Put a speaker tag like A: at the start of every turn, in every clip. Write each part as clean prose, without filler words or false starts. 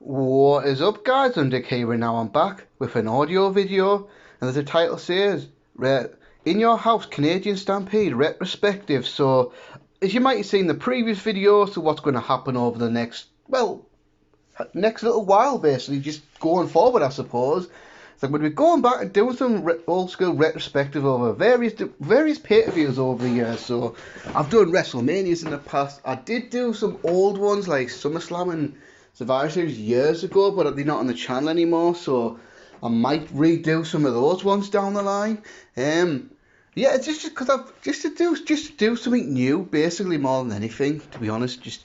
A: What is up, guys? I'm Dick here, and now I'm back with an audio video, and as the title says, in your house, Canadian Stampede retrospective. So, as you might have seen the previous video, so what's going to happen over the next little while, basically, just going forward, I suppose. So I'm going to be going back and doing some old school retrospective over various pay-per-views over the years. So I've done WrestleManias in the past. I did do some old ones like SummerSlam and Survivor Series years ago, but they're not on the channel anymore. So I might redo some of those ones down the line. Yeah, it's just because I've just to do something new, basically more than anything. To be honest, just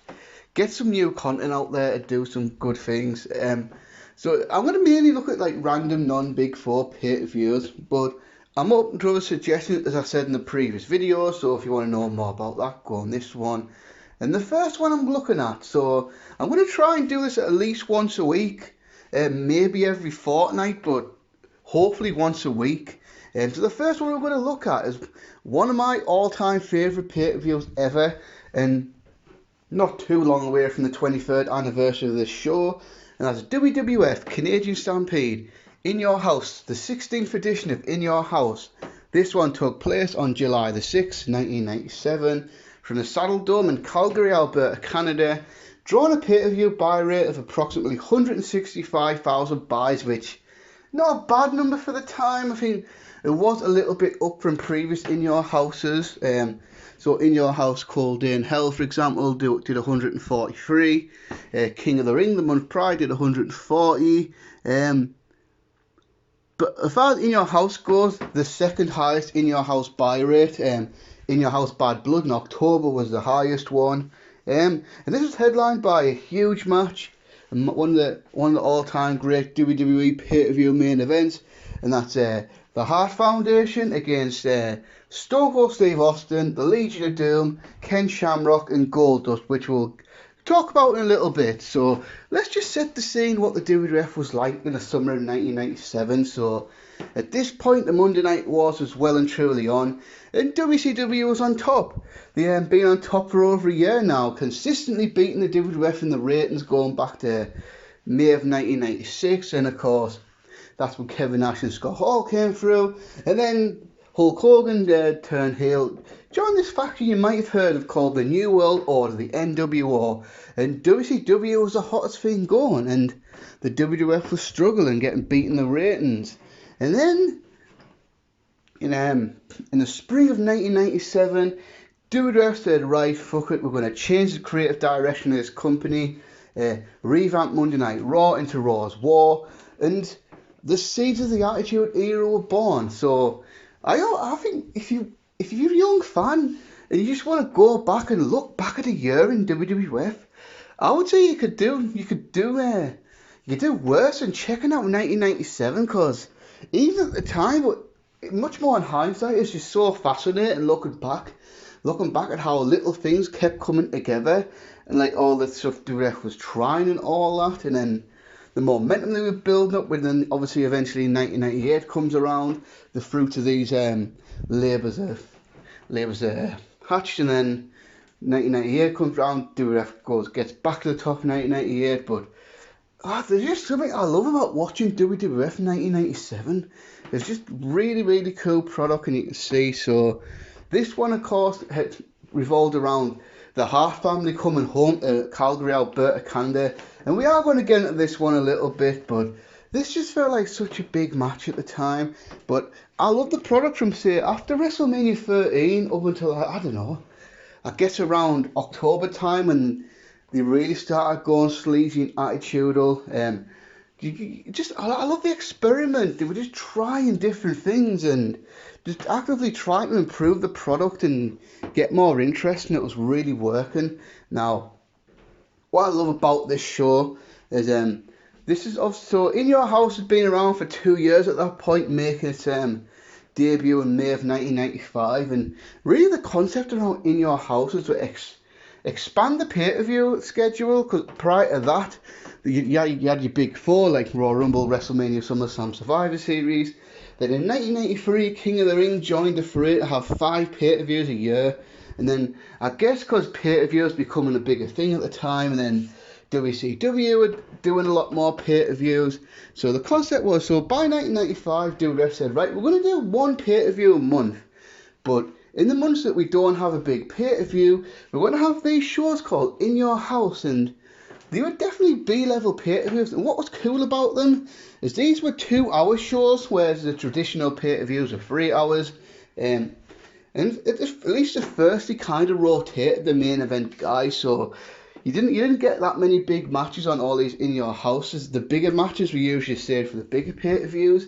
A: get some new content out there to do some good things. So I'm going to mainly look at like random non-Big Four pay-per-views, but I'm open to other suggestions, as I said in the previous video. So if you want to know more about that, go on this one. And the first one I'm looking at, so I'm going to try and do this at least once a week, maybe every fortnight, but hopefully once a week. So the first one we're going to look at is one of my all-time favourite pay-per-views ever, and not too long away from the 23rd anniversary of this show, and that's WWF Canadian Stampede In Your House, the 16th edition of In Your House. This one took place on July the 6th, 1997, from the Saddle Dome in Calgary, Alberta, Canada, drawing a pay-per-view buy rate of approximately 165,000 buys, which not a bad number for the time. I think it was a little bit up from previous In Your Houses. So In Your House Cold Day in Hell, for example, did 143. King of the Ring, the month prior, did 140. But as far as In Your House goes, the second highest In Your House buy rate, In Your House Bad Blood in October was the highest one. And this was headlined by a huge match, one of the all-time great WWE pay-per-view main events, and that's the Hart Foundation against Stone Cold Steve Austin, the Legion of Doom, Ken Shamrock, and Goldust, which we'll talk about in a little bit. So let's just set the scene what the WWF was like in the summer of 1997. So at this point, the Monday Night Wars was well and truly on, and WCW was on top. They have been on top for over a year now, consistently beating the WWF in the ratings going back to May of 1996, and of course, that's when Kevin Nash and Scott Hall came through, and then Hulk Hogan turned heel. Joined this faction you might have heard of called the New World Order, the NWO, and WCW was the hottest thing going, and the WWF was struggling, getting beaten the ratings. And then, in the spring of 1997, WWF said, right, fuck it, we're going to change the creative direction of this company, revamp Monday Night Raw into Raw's War, and the seeds of the Attitude Era were born. So I think if you're a young fan and you just want to go back and look back at a year in WWF, I would say you could do worse than checking out 1997, because even at the time, but much more in hindsight, it's just so fascinating looking back at how little things kept coming together, and like all the stuff WWF was trying and all that, and then the momentum they were building up with, and obviously eventually 1998 comes around, the fruit of these labours are hatched, and then 1998 comes around, WWF gets back to the top in 1998, but there's just something I love about watching WWF in 1997. It's just really, really cool product, and you can see. So this one, of course, had revolved around the Hart family coming home to Calgary, Alberta, Canada, and we are going to get into this one a little bit, but this just felt like such a big match at the time. But I love the product from, say, after WrestleMania 13 up until, I don't know, I guess around October time, and they really started going sleazy and attitudinal. I love the experiment. They were just trying different things and just actively trying to improve the product and get more interest, and it was really working. Now, what I love about this show is this is also In Your House has been around for 2 years at that point, making its debut in May of 1995, and really the concept around In Your House is to expand the pay-per-view schedule, because prior to that, you had your big four like Royal Rumble, WrestleMania, SummerSlam, Survivor Series. Then in 1993, King of the Ring joined the fray to have 5 pay-per-views a year. And then I guess because pay-per-views becoming a bigger thing at the time, and then WCW were doing a lot more pay-per-views. So the concept was, so by 1995, WWF said, right, we're going to do one pay-per-view a month. But in the months that we don't have a big pay-per-view, we're going to have these shows called In Your House, and they were definitely B-level pay-per-views. And what was cool about them is these were 2-hour shows, whereas the traditional pay-per-views are 3 hours. And at least at first, they kind of rotated the main event guys, so you didn't get that many big matches on all these In Your Houses. The bigger matches were usually saved for the bigger pay-per-views.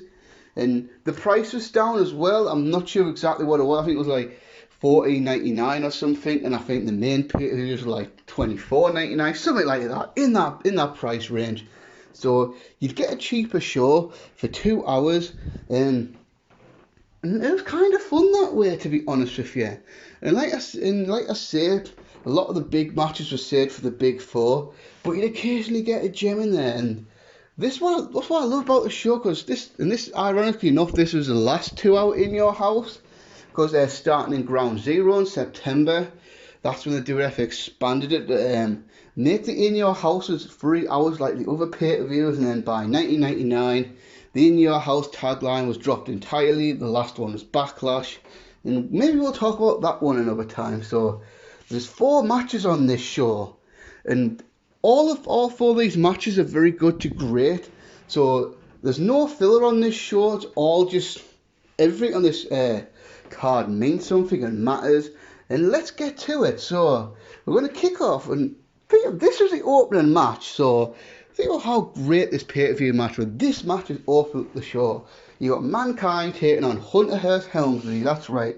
A: And the price was down as well. I'm not sure exactly what it was. I think it was like $14.99 or something, and I think the main pay-per-views were like $24.99, something like that, in that price range. So you'd get a cheaper show for 2 hours, and it was kind of fun that way, to be honest with you. And like I say, a lot of the big matches were saved for the big four, but you'd occasionally get a gem in there. And that's what I love about the show, because this ironically enough, this was the last 2 hour In Your House, because they're starting in Ground Zero in September. That's when the WWF expanded it to make the In Your Houses 3 hours like the other pay-per-views, and then by 1999, the In Your House tagline was dropped entirely. The last one was Backlash, and maybe we'll talk about that one another time. So there's 4 matches on this show, and all 4 of these matches are very good to great. So there's no filler on this show. It's all just everything on this card means something and matters. And let's get to it. So we're going to kick off, and this was the opening match. So think about how great this pay-per-view match was. This match is open the show. You got Mankind taking on Hunter Hearst Helmsley. That's right,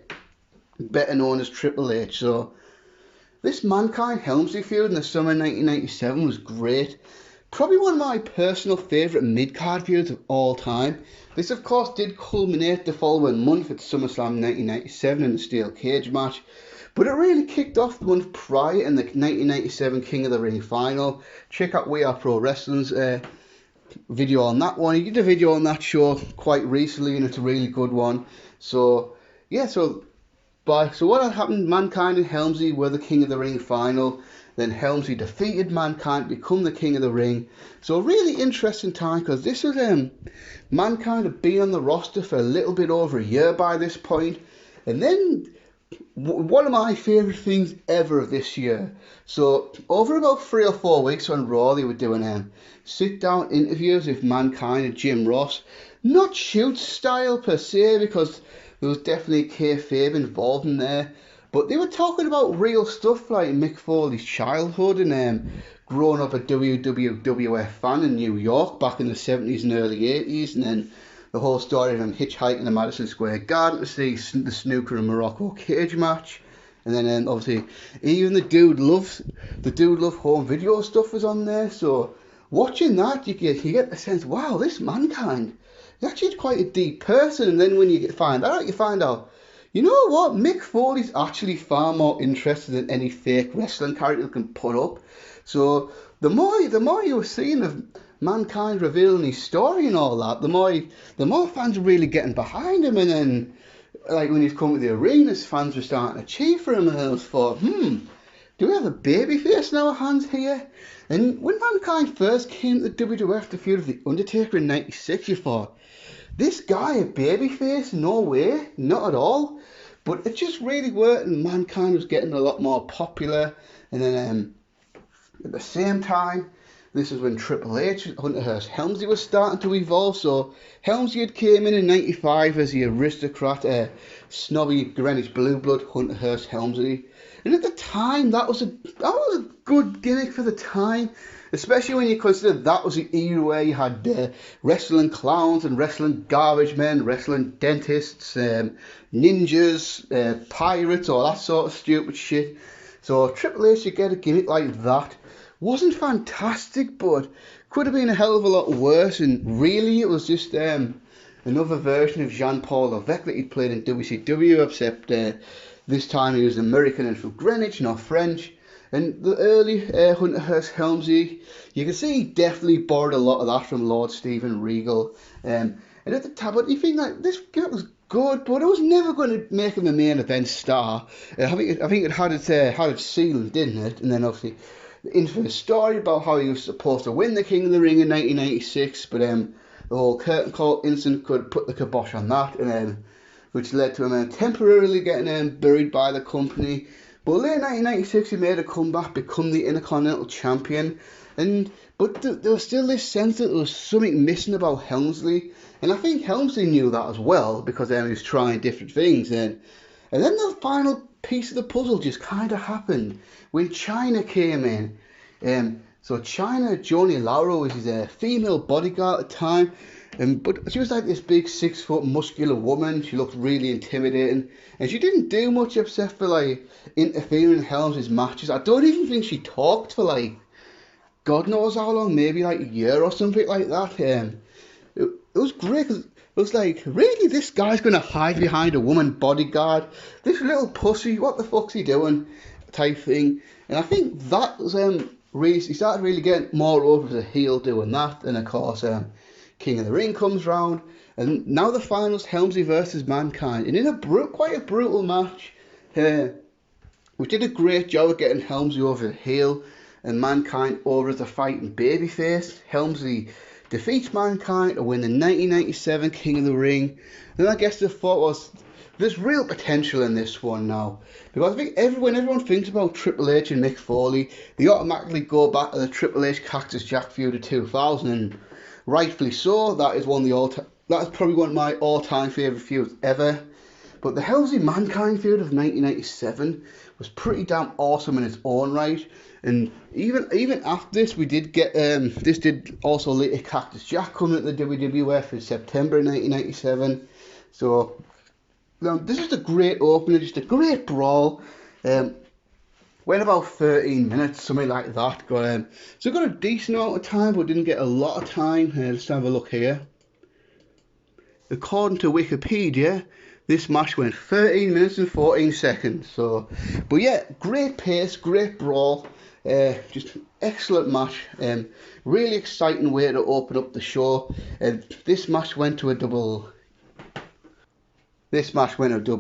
A: better known as Triple H. So this Mankind Helmsley feud in the summer 1997 was great. Probably one of my personal favourite mid-card feuds of all time. This, of course, did culminate the following month at SummerSlam 1997 in the Steel Cage match. But it really kicked off the month prior in the 1997 King of the Ring final. Check out We Are Pro Wrestling's video on that one. He did a video on that show quite recently, and it's a really good one. So, yeah, so what had happened, Mankind and Helmsley were the King of the Ring final. Then Helmsley defeated Mankind to become the King of the Ring. So a really interesting time, because this was Mankind had been on the roster for a little bit over a year by this point. And then one of my favourite things ever of this year. So over about 3 or 4 weeks on Raw, they were doing sit-down interviews with Mankind and Jim Ross. Not shoot style per se, because there was definitely kayfabe involved in there. But they were talking about real stuff like Mick Foley's childhood and growing up a WWF fan in New York back in the 70s and early 80s, and then the whole story of him hitchhiking to Madison Square Garden to see the Snooker and Morocco cage match. And then obviously even the Dude Love home video stuff was on there. So watching that, you get the sense, wow, this Mankind is actually quite a deep person. And then when you find out, you know what, Mick Foley's actually far more interested than any fake wrestling character you can put up. So the more you were seeing of Mankind revealing his story and all that, the more fans were really getting behind him. And then, like, when he's come to the arenas, fans were starting to cheer for him, and I was thought, do we have a babyface in our hands here? And when Mankind first came to the WWF to feud with The Undertaker in '96, you thought, this guy a babyface? No way, not at all. But it just really worked, and Mankind was getting a lot more popular. And then at the same time, this is when Triple H, Hunter Hearst Helmsley, was starting to evolve. So Helmsley had came in '95 as the aristocrat, snobby Greenwich blue blood Hunter Hearst Helmsley. And at the time, that was a good gimmick for the time, especially when you consider that was the era where you had wrestling clowns and wrestling garbage men, wrestling dentists, ninjas, pirates, all that sort of stupid shit. So Triple H, you get a gimmick like that. Wasn't fantastic, but could have been a hell of a lot worse. And really, it was just another version of Jean-Paul Levesque that he played in WCW, except this time he was American and from Greenwich, not French. And the early Hunter Hearst Helmsley, you can see he definitely borrowed a lot of that from Lord Steven Regal. And at the time, but you think like this gimmick was good, but it was never going to make him a main event star. I think it had its ceiling, didn't it? And then obviously the infamous story about how he was supposed to win the King of the Ring in 1996, but the whole curtain call incident could put the kibosh on that, and which led to him temporarily getting buried by the company. But late 1996, he made a comeback, become the Intercontinental Champion, but there was still this sense that there was something missing about Helmsley, and I think Helmsley knew that as well, because he was trying different things, and then the final piece of the puzzle just kind of happened when Chyna came in. So Chyna, Joni Lauro was his female bodyguard at the time, but she was like this big 6 foot muscular woman. She looked really intimidating, and she didn't do much except for like interfering in Helmsley's matches. I don't even think she talked for like God knows how long, maybe like a year or something like that. It was great because it was like, really, this guy's going to hide behind a woman bodyguard? This little pussy, what the fuck's he doing? Type thing. And I think that was really, he started really getting more over as a heel doing that. And of course, King of the Ring comes round, and now the finals, Helmsley versus Mankind, and in quite a brutal match. We did a great job of getting Helmsley over the heel and Mankind over as a fighting babyface. Helmsley defeats Mankind to win the 1997 King of the Ring. And I guess the thought was, there's real potential in this one now. Because I think when everyone thinks about Triple H and Mick Foley, they automatically go back to the Triple H Cactus Jack feud of 2000, and rightfully so. That is probably one of my all-time favourite feuds ever. But the Helmsley Mankind feud of 1997 was pretty damn awesome in its own right. And even after this, we did get this did also lead to Cactus Jack coming at the WWF in September 1997. So this is a great opener, just a great brawl. Went about 13 minutes, something like that. So got a decent amount of time, but didn't get a lot of time. Let's have a look here. According to Wikipedia, this match went 13 minutes and 14 seconds. So, but yeah, great pace, great brawl. Just excellent match. Really exciting way to open up the show. This match went to a double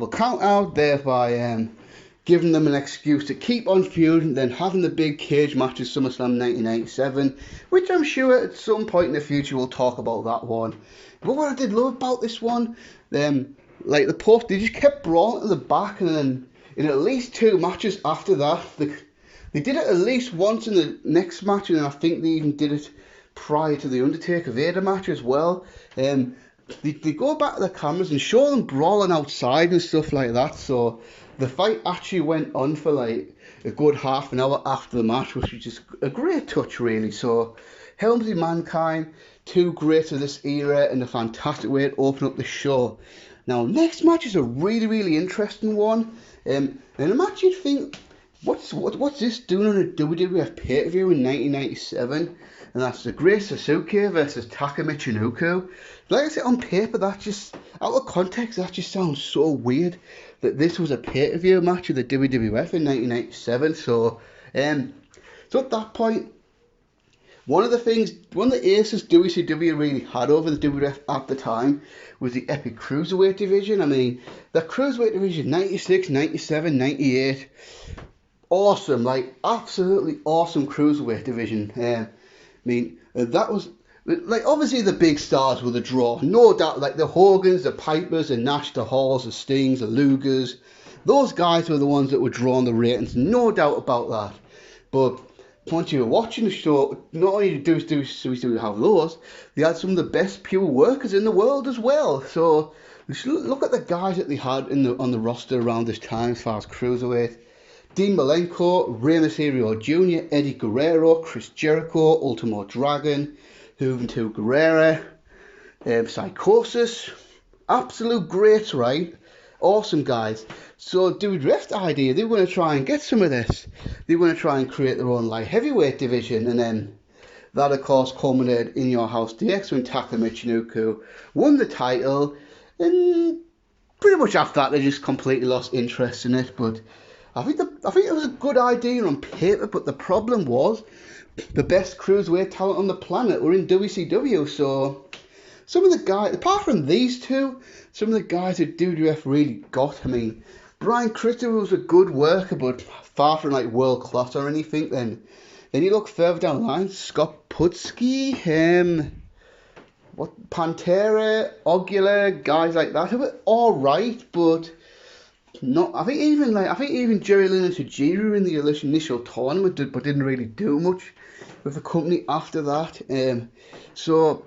A: count out, thereby giving them an excuse to keep on feuding, then having the big cage match at SummerSlam 1997, which I'm sure at some point in the future we'll talk about that one. But what I did love about this one, like the post, they just kept brawling to the back, and then in at least 2 matches after that, they did it at least once in the next match, and I think they even did it prior to the Undertaker Vader match as well. They go back to the cameras and show them brawling outside and stuff like that. So the fight actually went on for like a good half an hour after the match, which was just a great touch, really. So Helmsley Mankind, 2 greats of this era, and a fantastic way to open up the show. Now, next match is a really, really interesting one. And a match you'd think, what's this doing on a WWF pay-per-view in 1997? And that's the Great Sasuke versus Taka Michinoku. Like I said, on paper, that just, out of context, that just sounds so weird that this was a pay-per-view match of the WWF in 1997. So at that point, one of the aces WCW really had over the WWF at the time was the Epic Cruiserweight division. I mean, the Cruiserweight division, 96, 97, 98, awesome, like absolutely awesome Cruiserweight division. That was, like, obviously the big stars were the draw, no doubt, like the Hogans, the Pipers, the Nash, the Halls, the Stings, the Lugers. Those guys were the ones that were drawing the ratings, no doubt about that. But once you were watching the show, not only do we have those, they had some of the best pure workers in the world as well. So look at the guys that they had on the roster around this time as far as Cruiserweight. Dean Malenko, Rey Mysterio Jr., Eddie Guerrero, Chris Jericho, Ultimo Dragon, Juventud Guerrera, Psychosis. Absolute greats, right? Awesome guys. So WWF's idea, they were going to try and get some of this. They were going to try and create their own light heavyweight division, and then that of course culminated in Your House DX when Taka Michinoku won the title, and pretty much after that they just completely lost interest in it. But I think it was a good idea on paper, but the problem was the best cruiserweight talent on the planet were in WCW. So some of the guys, apart from these two, some of the guys that WWF really got, I mean, Brian Christopher was a good worker, but far from like world class or anything. Then Then you look further down the line, Scott Putski, Pantera, Ogula, guys like that who were all right, but not. I think even Jerry Lynn and Tajiri were in the initial tournament, but didn't really do much with the company after that. So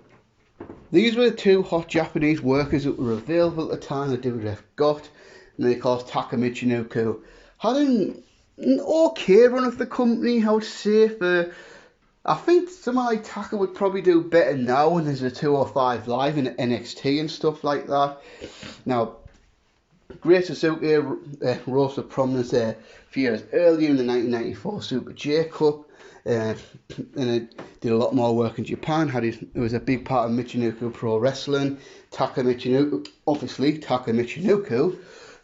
A: these were the two hot Japanese workers that were available at the time that WWF got, and then of course Taka Michinoku had an okay run of the company, I would say. I think someone like Taka would probably do better now when there's a 205 Live in NXT and stuff like that. Now, Great Suzuki rose to prominence a few years earlier in the 1994 Super J Cup, and it did a lot more work in Japan. It was a big part of Michinoku Pro Wrestling. Taka Michinoku,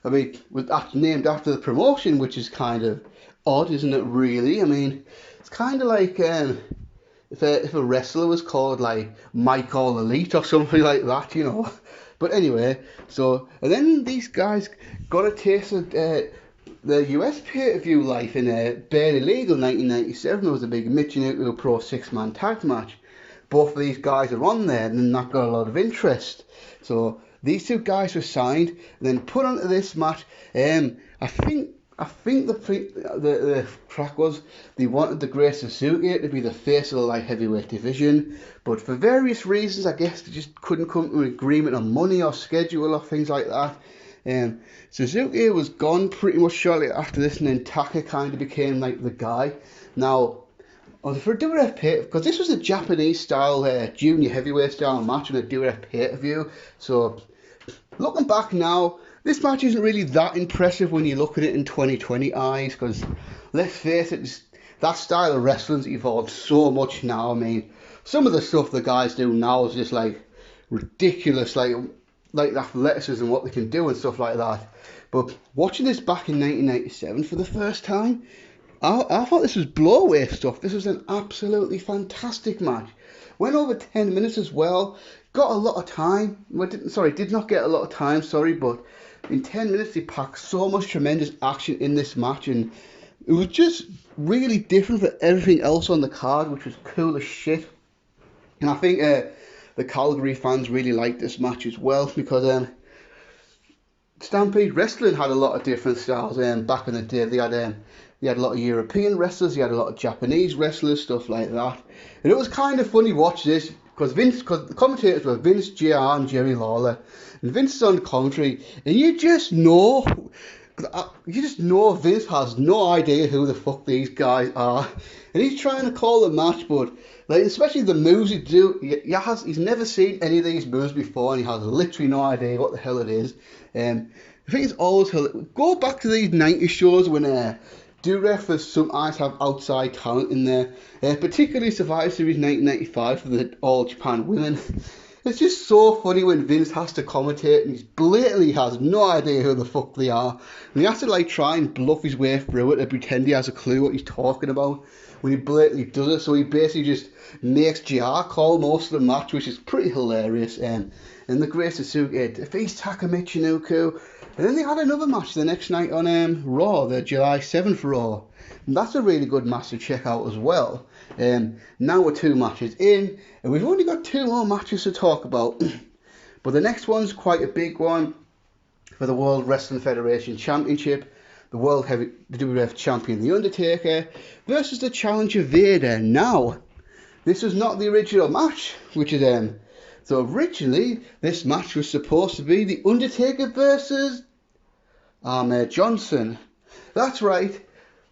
A: I mean, was named after the promotion, which is kind of odd, isn't it, really? I mean, it's kind of like if a wrestler was called like Mike All Elite or something like that, you know. But anyway, and then these guys got a taste of the US pay-per-view life in Barely Legal 1997. There was a big Michinoku Pro 6-man tag match. Both of these guys are on there, and that got a lot of interest. So these two guys were signed and then put onto this match. I think the crack was they wanted the Great Suzuki to be the face of the light heavyweight division, but for various reasons, I guess they just couldn't come to an agreement on money or schedule or things like that. Suzuki was gone pretty much shortly after this, and then Taka kind of became like the guy. Now, for a WWF pay, because this was a Japanese style, junior heavyweight style match on a WWF pay-per-view, so looking back now, this match isn't really that impressive when you look at it in 2020 eyes, because let's face it, that style of wrestling's evolved so much now. I mean, some of the stuff the guys do now is just like ridiculous, like athleticism, what they can do and stuff like that. But watching this back in 1997 for the first time, I thought this was blow-away stuff. This was an absolutely fantastic match. Went over 10 minutes as well. Got a lot of time. Did not get a lot of time, but in 10 minutes they packed so much tremendous action in this match, and it was just really different from everything else on the card, which was cool as shit. And I think the Calgary fans really liked this match as well, because Stampede Wrestling had a lot of different styles back in the day. They had a lot of European wrestlers, they had a lot of Japanese wrestlers, stuff like that. And it was kind of funny watch this, because the commentators were Vince, JR and Jerry Lawler. And Vince is on commentary, and you just know Vince has no idea who the fuck these guys are. And he's trying to call the match, but like, especially the moves he do, he's never seen any of these moves before, and he has literally no idea what the hell it is. I think it's always go back to these 90s shows when WWF was sometimes have outside talent in there, particularly Survivor Series 1995 for the All Japan Women. It's just so funny when Vince has to commentate and he blatantly has no idea who the fuck they are. And he has to like try and bluff his way through it to pretend he has a clue what he's talking about when he blatantly does it. So he basically just makes JR call most of the match, which is pretty hilarious. And the Great Suzuki defeats Taka Michinoku. And then they had another match the next night on Raw, the July 7th Raw. And that's a really good match to check out as well. Now we're 2 matches in, and we've only got 2 more matches to talk about. But the next one's quite a big one for the World Wrestling Federation Championship. The WWF Champion, The Undertaker, versus the Challenger Vader. Now, this was not the original match, which is so originally this match was supposed to be The Undertaker versus Ahmed Johnson. That's right.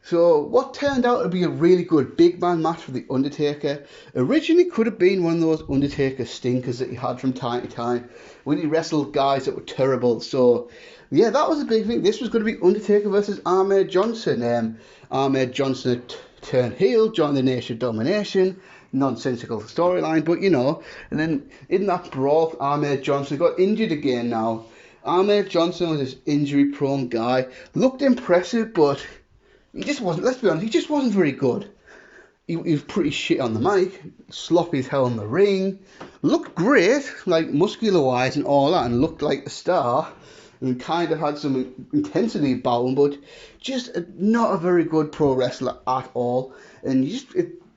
A: So what turned out to be a really good big man match for The Undertaker originally could have been one of those Undertaker stinkers that he had from time to time when he wrestled guys that were terrible. So yeah, that was a big thing. This was going to be Undertaker versus Ahmed Johnson. Ahmed Johnson turned heel, joined the Nation of Domination. Nonsensical storyline, but you know. And then in that brawl, Ahmed Johnson got injured again now. Ahmed Johnson was this injury-prone guy. Looked impressive, but he just wasn't, let's be honest, he just wasn't very good. He was pretty shit on the mic, sloppy as hell in the ring, looked great, like muscular-wise and all that, and looked like a star, and kind of had some intensity about him, but just not a very good pro wrestler at all. And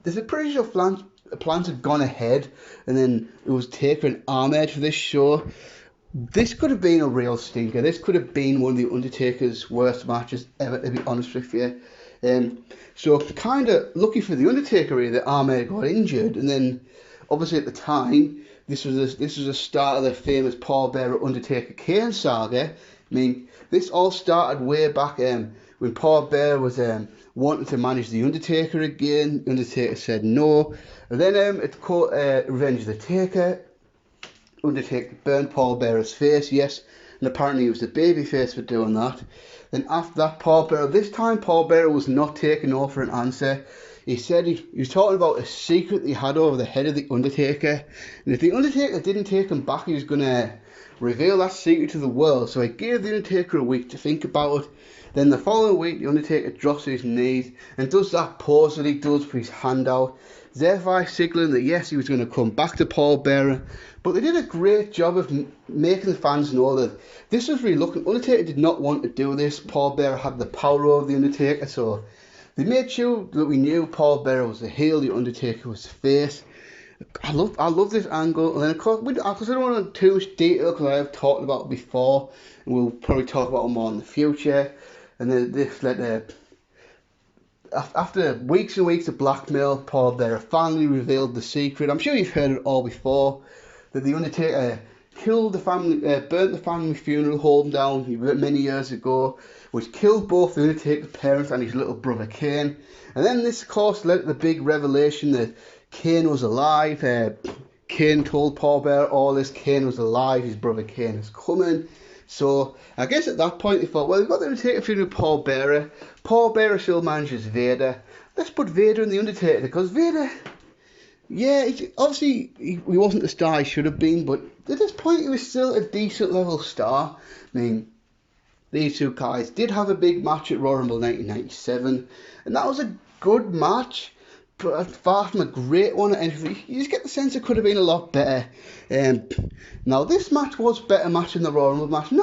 A: there's a pretty sure plans had gone ahead, and then it was Taker and Ahmed for this show. This could have been a real stinker. This could have been one of the Undertaker's worst matches ever, to be honest with you. So kind of lucky for the Undertaker really that Ahmed got injured, and then obviously at the time this was the start of the famous Paul Bearer Undertaker Kane saga. I mean, this all started way back when Paul Bearer was wanting to manage the Undertaker again. The Undertaker said no, and then at Revenge of the Taker, Undertaker burned Paul Bearer's face, yes, and apparently he was the babyface for doing that. Then after that, this time Paul Bearer was not taking no for an answer. He said he was talking about a secret he had over the head of the Undertaker, and if the Undertaker didn't take him back, he was going to reveal that secret to the world. So he gave the Undertaker a week to think about it. Then the following week, the Undertaker drops to his knees and does that pose that he does for his hand out, thereby signaling that yes, he was going to come back to Paul Bearer. But they did a great job of making the fans know that this was really looking. Undertaker did not want to do this. Paul Bearer had the power over the Undertaker, so they made sure that we knew Paul Bearer was the heel, the Undertaker was the face. I love this angle, and then of course, because I don't want to go into too much detail because I have talked about it before, and we'll probably talk about it more in the future. And then this led after weeks and weeks of blackmail, Paul Bearer finally revealed the secret. I'm sure you've heard it all before, that the Undertaker killed the family, burnt the family funeral home down many years ago, which killed both the Undertaker's parents and his little brother Kane. And then this, of course, led to the big revelation that Kane was alive. Kane told Paul Bearer all this. Kane was alive. His brother Kane is coming. So I guess at that point they thought, well, we've got the Undertaker feuding with Paul Bearer. Paul Bearer still manages Vader. Let's put Vader in the Undertaker, because Vader, yeah, obviously he wasn't the star he should have been, but at this point he was still a decent level star. I mean, these two guys did have a big match at Royal Rumble 1997, and that was a good match, but far from a great one. And you just get the sense it could have been a lot better. Now this match was a better match than the Royal Rumble match,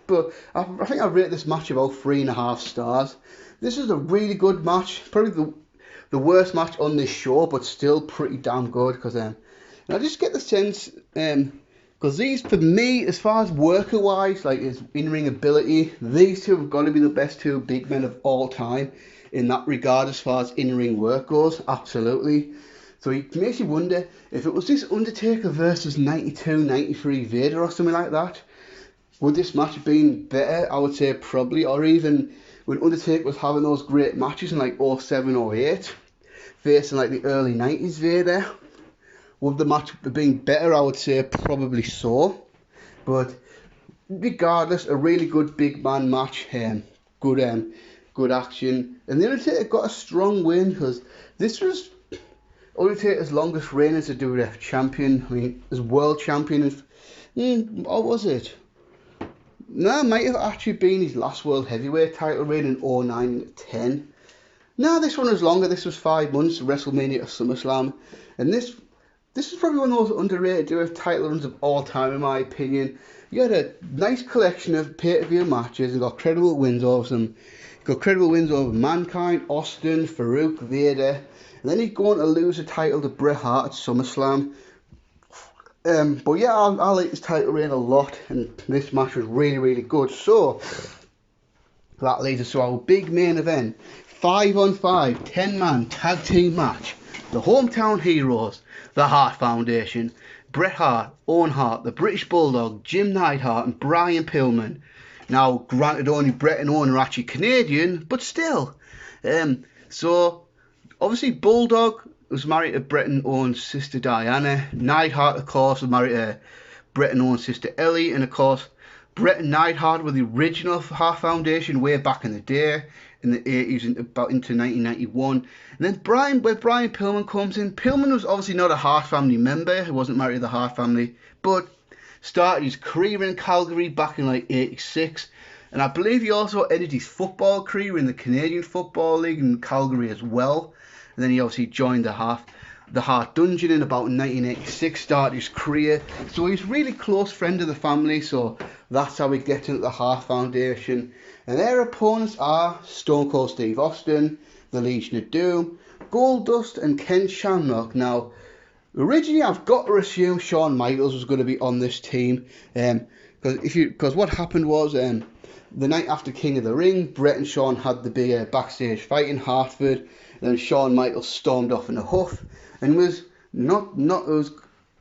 A: but I think I rate this match about 3.5 stars. This is a really good match, probably the worst match on this show, but still pretty damn good, because I just get the sense, because these, for me, as far as worker wise, like his in-ring ability, these two have got to be the best two big men of all time in that regard as far as in-ring work goes, absolutely. So it makes you wonder if it was this Undertaker versus 92, 93 Vader or something like that, would this match have been better? I would say probably, or even when Undertaker was having those great matches in like 07, 08, facing like the early 90s Vader, would the match have been better? I would say probably so. But regardless, a really good big man match, good action. And the Undertaker got a strong win, because this was Undertaker's longest reign as a WWF champion. I mean, as world champion, what was it? No, it might have actually been his last world heavyweight title reign in 09-10. No, this one was longer. This was 5 months, WrestleMania to SummerSlam. And this is probably one of those underrated WWF title runs of all time, in my opinion. You had a nice collection of pay-per-view matches and got credible wins over them. Got credible wins over Mankind, Austin, Farouk, Vader. And then he'd go on to lose the title to Bret Hart at SummerSlam. But yeah, I like this title reign a lot, and this match was really, really good. So that leads us to our big main event, 5-on-5, 10-man tag team match. The hometown heroes, the Hart Foundation, Bret Hart, Owen Hart, the British Bulldog, Jim Neidhart and Brian Pillman. Now, granted, only Bret and Owen are actually Canadian, but still. So, obviously, Bulldog was married to Bret and Owen's sister Diana. Neidhart, of course, was married to Bret and Owen's sister Ellie. And, of course, Bret and Neidhart were the original Hart Foundation way back in the day, in the 80s into 1991. And then where Brian Pillman comes in. Pillman was obviously not a Hart family member. He wasn't married to the Hart family, but started his career in Calgary back in like 86. And I believe he also ended his football career in the Canadian Football League in Calgary as well. And then he obviously joined the Hart Dungeon in about 1986, started his career. So he's a really close friend of the family, so that's how he gets into the Hart Foundation. And their opponents are Stone Cold Steve Austin, the Legion of Doom, Goldust and Ken Shamrock. Now, originally I've got to assume Shawn Michaels was going to be on this team, because what happened was, the night after King of the Ring, Bret and Shawn had the big backstage fight in Hartford. And then Shawn Michaels stormed off in a huff and was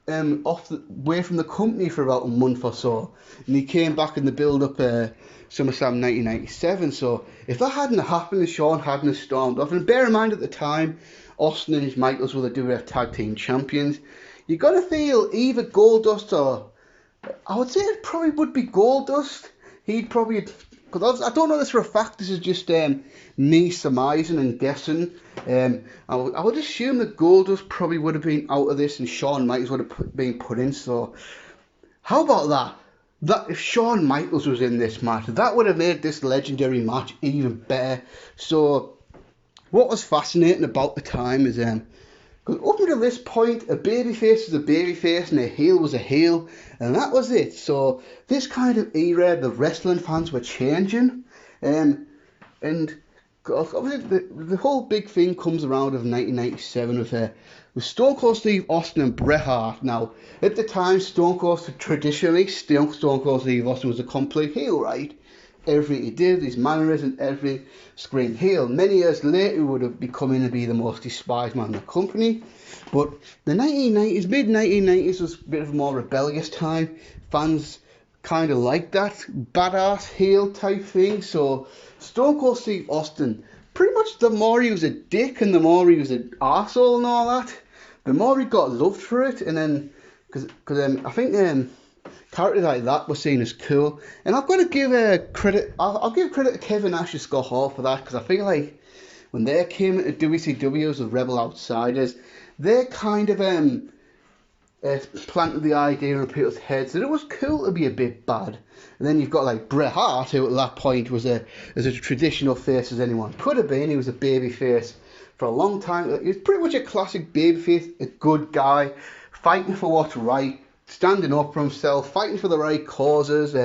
A: away from the company for about a month or so. And he came back in the build-up SummerSlam 1997. So if that hadn't happened and Shawn hadn't stormed off, and bear in mind at the time, Austin and Michaels were the WWF Tag Team Champions, you got to feel either Goldust or, I would say it probably would be Goldust. He'd probably, because I don't know this for a fact, this is just me surmising and guessing. I would assume that Goldust probably would have been out of this and Shawn Michaels would have been put in. So how about that? That if Shawn Michaels was in this match, that would have made this legendary match even better. So what was fascinating about the time is, because up until this point, a babyface was a babyface and a heel was a heel, and that was it. So this kind of era, the wrestling fans were changing, and obviously the whole big thing comes around of 1997 with Stone Cold Steve Austin and Bret Hart. Now, at the time, Stone Cold Steve Austin was a complete heel, right? Everything he did, his mannerisms, everything, screamed heel. Many years later, he would have become in to be the most despised man in the company. But the 1990s, mid-1990s was a bit of a more rebellious time. Fans kind of liked that badass heel type thing. So Stone Cold Steve Austin, pretty much the more he was a dick and the more he was an arsehole and all that, the more he got loved for it. And then, because I think characters like that were seen as cool, and I've got to give credit. I'll give credit to Kevin Nash and Scott Hall for that, because I feel like when they came into WCW as the Rebel Outsiders, they kind of planted the idea in people's heads that it was cool to be a bit bad. And then you've got like Bret Hart, who at that point was as a traditional face as anyone could have been. He was a baby face for a long time. He was pretty much a classic baby face, a good guy, fighting for what's right, standing up for himself, fighting for the right causes,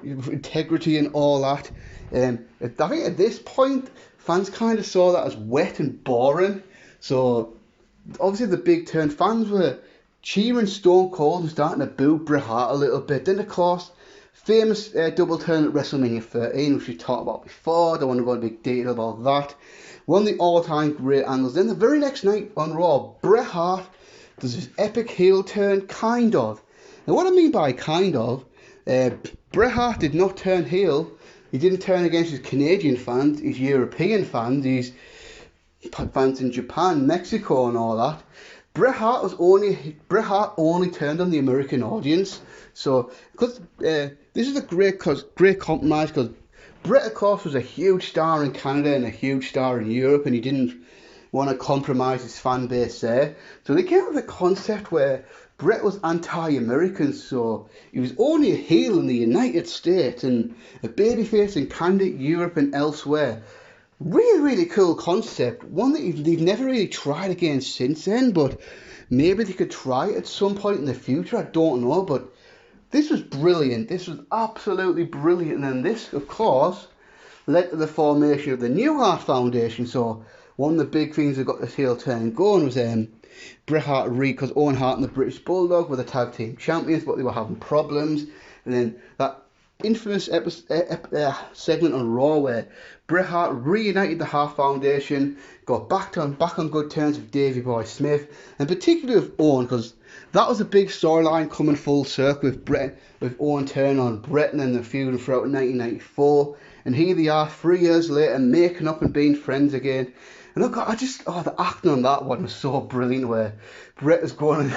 A: integrity and all that. I think at this point, fans kind of saw that as wet and boring. So obviously the big turn, fans were cheering Stone Cold and starting to boo Bret Hart a little bit. Then of course, famous double turn at WrestleMania 13, which we talked about before. Don't want to go into big detail about that. One of the all-time great angles. Then the very next night on Raw, Bret Hart does this epic heel turn, kind of. Now what I mean by kind of, Bret Hart did not turn heel. He didn't turn against his Canadian fans, his European fans, his fans in Japan, Mexico and all that. Bret Hart only turned on the American audience. So, because this is a great compromise, because Bret, of course, was a huge star in Canada and a huge star in Europe, and he didn't want to compromise his fan base there. So they came up with a concept where Bret was anti-American, so he was only a heel in the United States and a babyface in Canada, Europe and elsewhere. Really, really cool concept. One that they've never really tried again since then, but maybe they could try it at some point in the future. I don't know, but this was brilliant. This was absolutely brilliant. And this, of course, led to the formation of the New Heart Foundation. So one of the big things that got this heel turn going was Bret Hart because Owen Hart and the British Bulldog were the tag team champions, but they were having problems. And then that infamous segment on Raw where Bret Hart reunited the Hart Foundation, got back on good terms with Davey Boy Smith, and particularly with Owen, because that was a big storyline coming full circle with Owen turning on Bret and then the feud throughout 1994, and here they are 3 years later making up and being friends again. And look, the acting on that one was so brilliant, where Bret is going.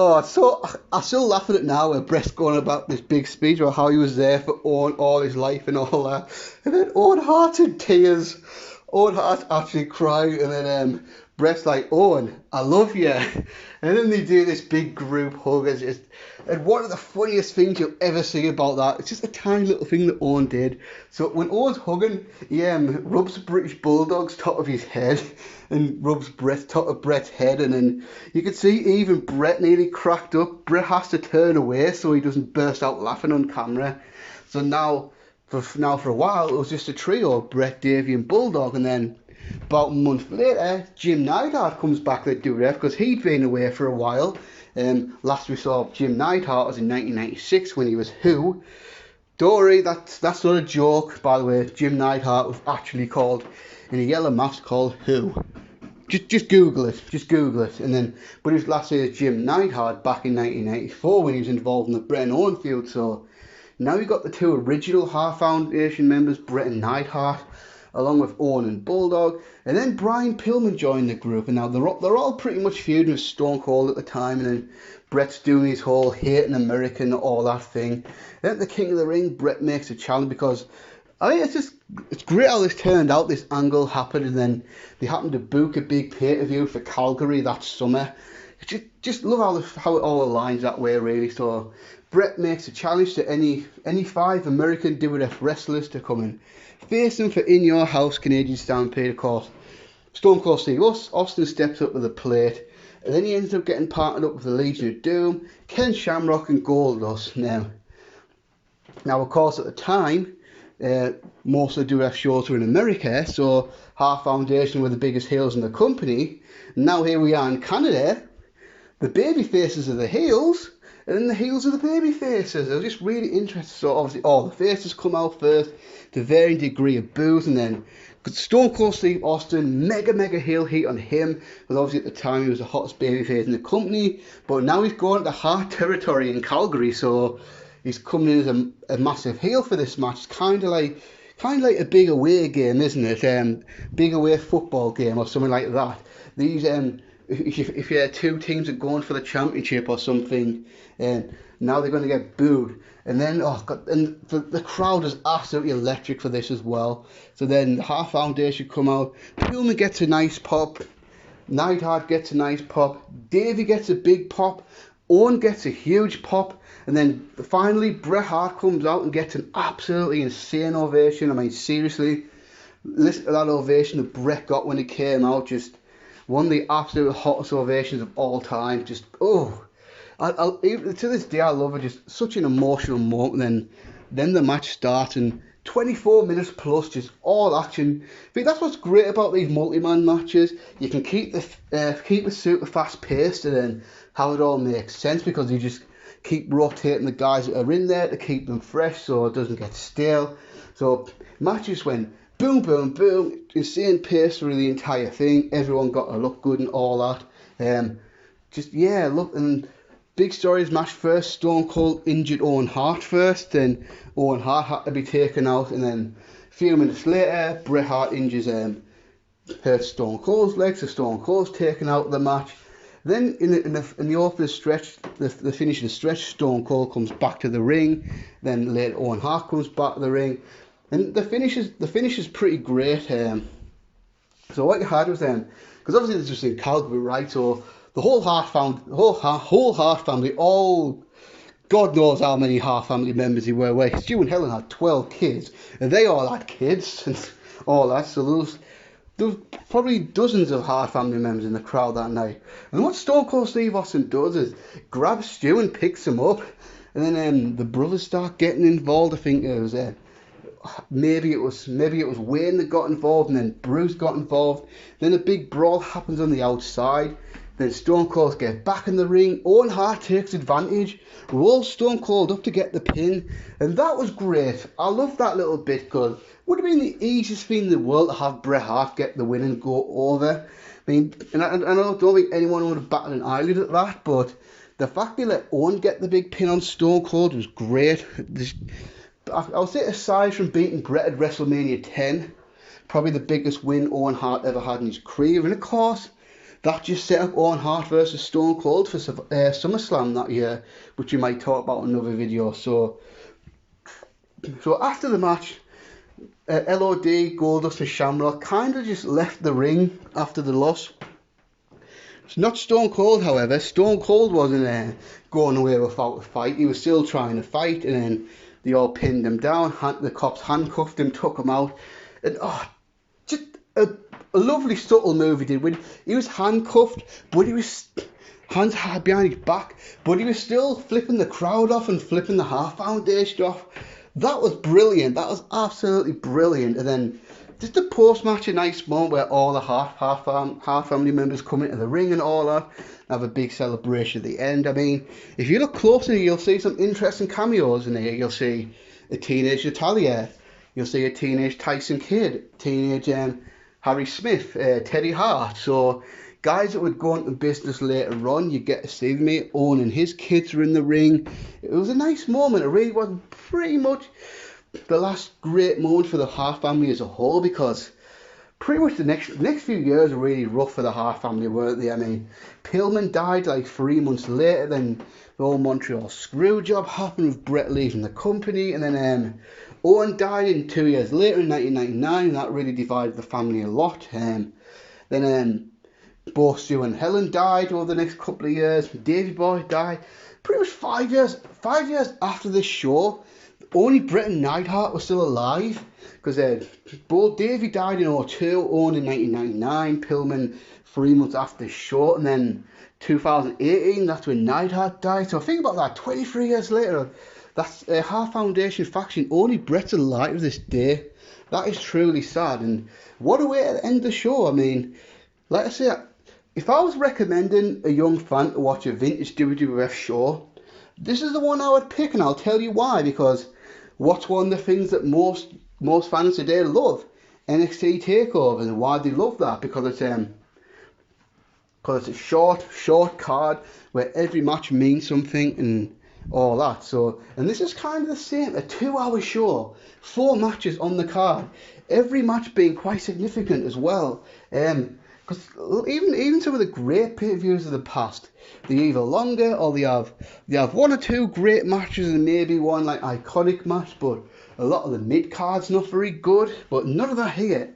A: I still laugh at it now, where Bret's going about this big speech about how he was there for Owen all his life and all that. And then Owen Hart's in tears. Owen Hart's actually crying, and then Bret's like, Owen, I love you. And then they do this big group hug. And one of the funniest things you'll ever see about that, it's just a tiny little thing that Owen did. So when Owen's hugging, he rubs the British Bulldog's top of his head and rubs top of Bret's head, and then you can see even Bret nearly cracked up. Bret has to turn away so he doesn't burst out laughing on camera. So now for a while it was just a trio, Bret, Davey and Bulldog, and then about a month later, Jim Neidhart comes back to the WWF because he'd been away for a while. Last we saw Jim Neidhart was in 1996 when he was Who. Don't worry, that's not a joke, by the way. Jim Neidhart was actually called, in a yellow mask, called Who. Just Google it, and then, but his last year Jim Neidhart back in 1994 when he was involved in the Bret and Owen feud. So now you got the two original Hart Foundation members, Bret and Neidhart, along with Owen and Bulldog, and then Brian Pillman joined the group, and now they're all pretty much feuding with Stone Cold at the time, and then Bret's doing his whole hating America and all that thing. Then at the King of the Ring, Bret makes a challenge because I mean, it's great how this turned out, this angle happened, and then they happened to book a big pay-per-view for Calgary that summer. Just love how it all aligns that way, really. So Bret makes a challenge to any 5 American WWF wrestlers to come and face him for In Your House Canadian Stampede. Of course, Stone Cold Steve Austin steps up to the plate, and then he ends up getting partnered up with the Legion of Doom, Ken Shamrock and Goldust. Now of course at the time, most of the WWF shows were in America, so Hart Foundation were the biggest heels in the company. Now here we are in Canada, the baby faces are the heels, and then the heels are the baby faces. I was just really interested. So obviously all the faces come out first, to varying degree of boos, and then Stone Cold Steve Austin, mega heel heat on him, because obviously at the time he was the hottest baby face in the company, but now he's going to Hart territory in Calgary, so he's coming in as a massive heel for this match. It's kind of like a big away game, isn't it? Big away football game or something like that. These if your two teams are going for the championship or something, now they're going to get booed. And then and the crowd is absolutely electric for this as well. So then the Hart Foundation come out. Pillman gets a nice pop. Neidhart gets a nice pop. Davey gets a big pop. Owen gets a huge pop, and then finally Bret Hart comes out and gets an absolutely insane ovation. I mean, seriously, listen to that ovation that Bret got when he came out. Just one of the absolute hottest ovations of all time. Just even to this day I love it. Just such an emotional moment. And then the match starts, and 24 minutes plus, just all action. I think that's what's great about these multi-man matches. You can keep it super fast paced, and then how it all makes sense, because you just keep rotating the guys that are in there to keep them fresh so it doesn't get stale. So matches went boom, boom, boom, insane pace through the entire thing. Everyone got to look good and all that. Look, and big stories match first. Stone Cold injured Owen Hart first, then Owen Hart had to be taken out, and then a few minutes later, Bret Hart injures hurts Stone Cold's leg, so Stone Cold's taken out of the match. Then in the opening stretch, the finish of the stretch, Stone Cold comes back to the ring. Then later Owen Hart comes back to the ring, and the finish is pretty great. So what you had was because obviously this was in Calgary, right? So the whole Hart family, all God knows how many Hart family members he were. Where Stu and Helen had 12 kids, and they all had kids and all that. So there was probably dozens of Hart family members in the crowd that night. And what Stone Cold Steve Austin does is grabs Stu and picks him up, and then the brothers start getting involved. I think it was maybe it was Wayne that got involved, and then Bruce got involved. Then a big brawl happens on the outside. Then Stone Cold gets back in the ring. Owen Hart takes advantage, rolls Stone Cold up to get the pin, and that was great. I love that little bit, because it would have been the easiest thing in the world to have Bret Hart get the win and go over. I mean, and I don't think anyone would have batted an eyelid at that, but the fact they let Owen get the big pin on Stone Cold was great. I would say, aside from beating Bret at WrestleMania 10, probably the biggest win Owen Hart ever had in his career. And of course, that just set up Owen Hart versus Stone Cold for SummerSlam that year, which we might talk about in another video. So after the match, LOD, Goldust and Shamrock kind of just left the ring after the loss. It's not Stone Cold, however. Stone Cold wasn't going away without a fight. He was still trying to fight, and then they all pinned him down. The cops handcuffed him, took him out, and just a lovely subtle move he did. When he was handcuffed, but he was hands behind his back, but he was still flipping the crowd off and flipping the Hart Foundation off. That was brilliant. That was absolutely brilliant. And then just a post-match, a nice moment where all the half family members come into the ring and all that, have a big celebration at the end. I mean, if you look closely, you'll see some interesting cameos in here. You'll see a teenage Natalia, you'll see a teenage Tyson Kidd, teenage Harry Smith, Teddy Hart. So guys that would go into business later on, you get to see me. Owen and his kids are in the ring. It was a nice moment. It really was pretty much the last great moment for the Hart family as a whole, because pretty much the next few years were really rough for the Hart family, weren't they? I mean, Pillman died like 3 months later, then the whole Montreal screw job happened with Brett leaving the company, and then Owen died in 2 years later in 1999, and that really divided the family a lot. Then both Stu and Helen died over the next couple of years. Davey Boy died pretty much 5 years after this show. Only Brett and Neidhart were still alive, because both Davey died in 2002, Owen in 1999, Pillman 3 months after the show, and then 2018, that's when Neidhart died. So think about that, 23 years later, that's a Hart Foundation faction, only Brett's alive to this day. That is truly sad, and what a way to end the show. I mean, like I say, if I was recommending a young fan to watch a vintage WWF show, this is the one I would pick, and I'll tell you why. Because what's one of the things that most fans today love? NXT takeovers. And why they love that? Because it's a short card where every match means something and all that. So, and this is kind of the same, a 2-hour show, 4 matches on the card, every match being quite significant as well. Because even some of the great pay-per-views of the past, they're either longer or they have 1 or 2 great matches and maybe one like iconic match, but a lot of the mid-card's not very good. But none of that here.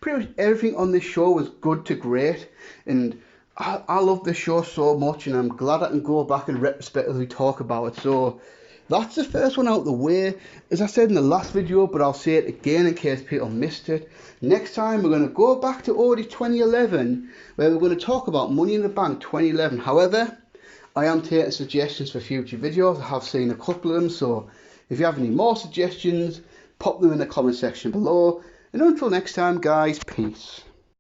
A: Pretty much everything on this show was good to great, and I love this show so much, and I'm glad I can go back and retrospectively talk about it. So that's the first one out the way. As I said in the last video, but I'll say it again in case people missed it. Next time we're going to go back to already 2011, where we're going to talk about Money in the Bank 2011. However, I am taking suggestions for future videos. I have seen a couple of them, so if you have any more suggestions, pop them in the comment section below. And until next time, guys, peace.